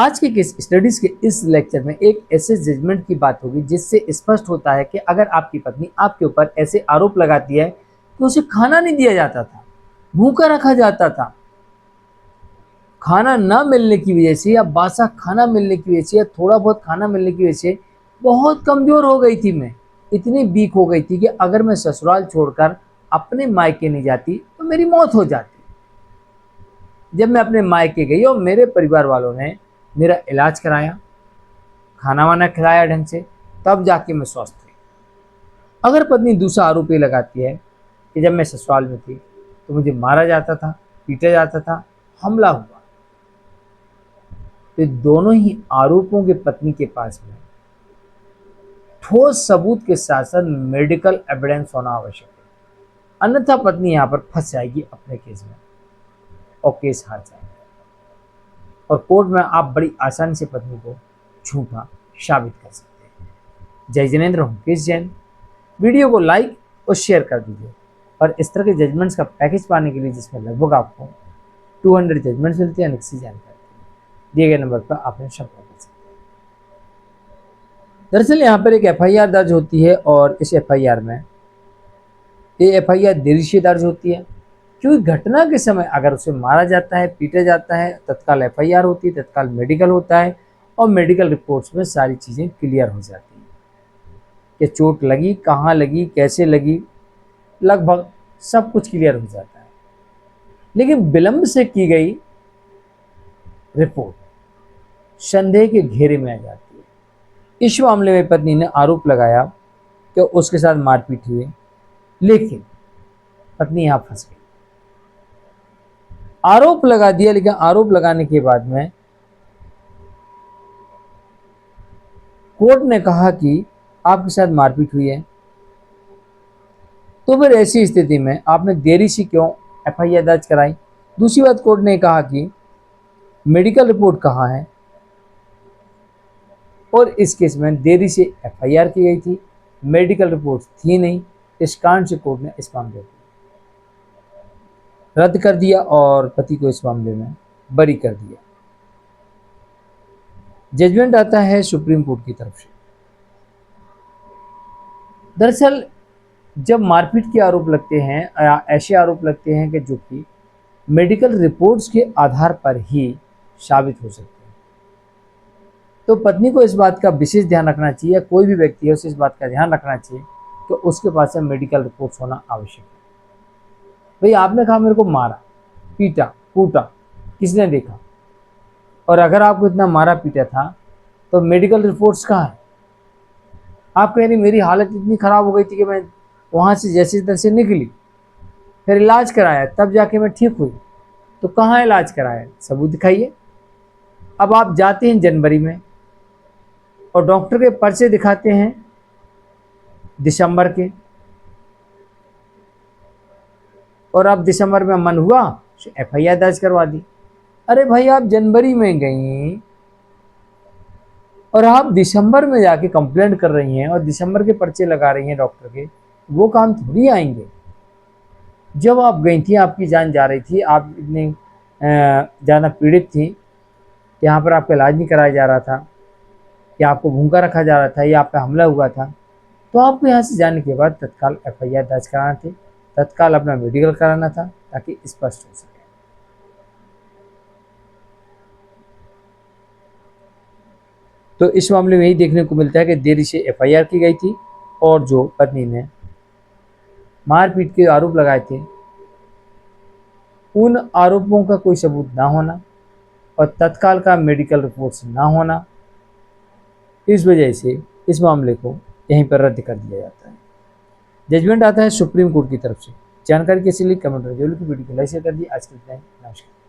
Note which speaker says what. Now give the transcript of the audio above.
Speaker 1: आज के case studies के इस लेक्चर में एक ऐसे जजमेंट की बात होगी जिससे स्पष्ट होता है कि अगर आपकी पत्नी आपके ऊपर ऐसे आरोप लगाती है कि उसे खाना नहीं दिया जाता था, भूखा रखा जाता था, खाना ना मिलने की वजह से या बासा खाना मिलने की वजह से या थोड़ा बहुत खाना मिलने की वजह से बहुत कमज़ोर हो गई थी, मैं इतनी वीक हो गई थी कि अगर मैं ससुराल छोड़कर अपने मायके नहीं जाती तो मेरी मौत हो जाती। जब मैं अपने मायके गई और मेरे परिवार वालों ने मेरा इलाज कराया, खाना वाना खिलाया ढंग से, तब जाके मैं स्वस्थ हुई। अगर पत्नी दूसरा आरोप ये लगाती है कि जब मैं ससुराल में थी तो मुझे मारा जाता था, पीटा जाता था, हमला हुआ, तो दोनों ही आरोपों के पत्नी के पास में ठोस सबूत के साथ साथ मेडिकल एविडेंस होना आवश्यक है, अन्यथा पत्नी यहाँ पर फंस जाएगी अपने केस में और केस हार जाएगी और कोर्ट में आप बड़ी आसानी से पत्नी को झूठा साबित कर सकते हैं। जय जिनेंद्र हूँ केस जैन। वीडियो को लाइक और शेयर कर दीजिए और इस तरह के जजमेंट्स का पैकेज पाने के लिए जिसमें लगभग आपको 200 जजमेंट्स मिलते हैं, अनेक सी जानकारी दिए गए नंबर पर आपने संपर्क कर सकते हैं। दरअसल यहाँ पर एक एफआईआर दर्ज होती है और इस एफआईआर में ये एफआईआर देरी से दर्ज होती है क्योंकि घटना के समय अगर उसे मारा जाता है, पीटा जाता है, तत्काल एफआईआर होती है, तत्काल मेडिकल होता है और मेडिकल रिपोर्ट्स में सारी चीज़ें क्लियर हो जाती हैं कि चोट लगी, कहाँ लगी, कैसे लगी, लगभग सब कुछ क्लियर हो जाता है। लेकिन विलंब से की गई रिपोर्ट संदेह के घेरे में आ जाती है। इस मामले में पत्नी ने आरोप लगाया कि उसके साथ मारपीट हुई, लेकिन पत्नी यहाँ फंस गई। आरोप लगा दिया, लेकिन आरोप लगाने के बाद में कोर्ट ने कहा कि आपके साथ मारपीट हुई है, तो फिर ऐसी स्थिति में आपने देरी से क्यों एफआईआर दर्ज कराई। दूसरी बात, कोर्ट ने कहा कि मेडिकल रिपोर्ट कहाँ है और इस केस में देरी से एफआईआर की गई थी, मेडिकल रिपोर्ट थी नहीं। इस कारण से कोर्ट ने इस मामले को रद्द कर दिया और पति को इस मामले में बरी कर दिया। जजमेंट आता है सुप्रीम कोर्ट की तरफ से। दरअसल जब मारपीट के आरोप लगते हैं या ऐसे आरोप लगते हैं कि जो कि मेडिकल रिपोर्ट्स के आधार पर ही साबित हो सकते हैं, तो पत्नी को इस बात का विशेष ध्यान रखना चाहिए, या कोई भी व्यक्ति है उसे इस बात का ध्यान रखना चाहिए कि उसके पास में मेडिकल रिपोर्ट्स होना आवश्यक है। भाई आपने कहा मेरे को मारा, पीटा, कूटा, किसने देखा? और अगर आपको इतना मारा पीटा था तो मेडिकल रिपोर्ट्स कहाँ है? आप कह रही मेरी हालत इतनी ख़राब हो गई थी कि मैं वहाँ से जैसे तैसे निकली, फिर इलाज कराया, तब जाके मैं ठीक हुई। तो कहाँ इलाज कराया? सबूत दिखाइए। अब आप जाते हैं जनवरी में और डॉक्टर के पर्चे दिखाते हैं दिसंबर के, और अब दिसंबर में मन हुआ तो एफआईआर दर्ज करवा दी। अरे भाई आप जनवरी में गई और आप दिसंबर में जाके कंप्लेंट कर रही हैं और दिसंबर के पर्चे लगा रही हैं डॉक्टर के, वो काम थोड़ी आएंगे। जब आप गई थी आपकी जान जा रही थी, आप इतनी ज़्यादा पीड़ित थी, यहाँ पर आपका इलाज नहीं कराया जा रहा था, या आपको भूखा रखा जा रहा था, या आप पे हमला हुआ था, तो आपको यहाँ से जाने के बाद तत्काल एफआईआर दर्ज कराना थी, तत्काल अपना मेडिकल कराना था ताकि स्पष्ट हो सके। तो इस मामले में यही देखने को मिलता है कि देरी से एफआईआर की गई थी और जो पत्नी ने मारपीट के आरोप लगाए थे उन आरोपों का कोई सबूत ना होना और तत्काल का मेडिकल रिपोर्ट्स ना होना, इस वजह से इस मामले को यहीं पर रद्द कर दिया जाता है। जजमेंट आता है सुप्रीम कोर्ट की तरफ से। जानकारी कैसी लगी कमेंट में जरूर, वीडियो को लाइक शेयर कर दिए। आज के लिए नमस्कार।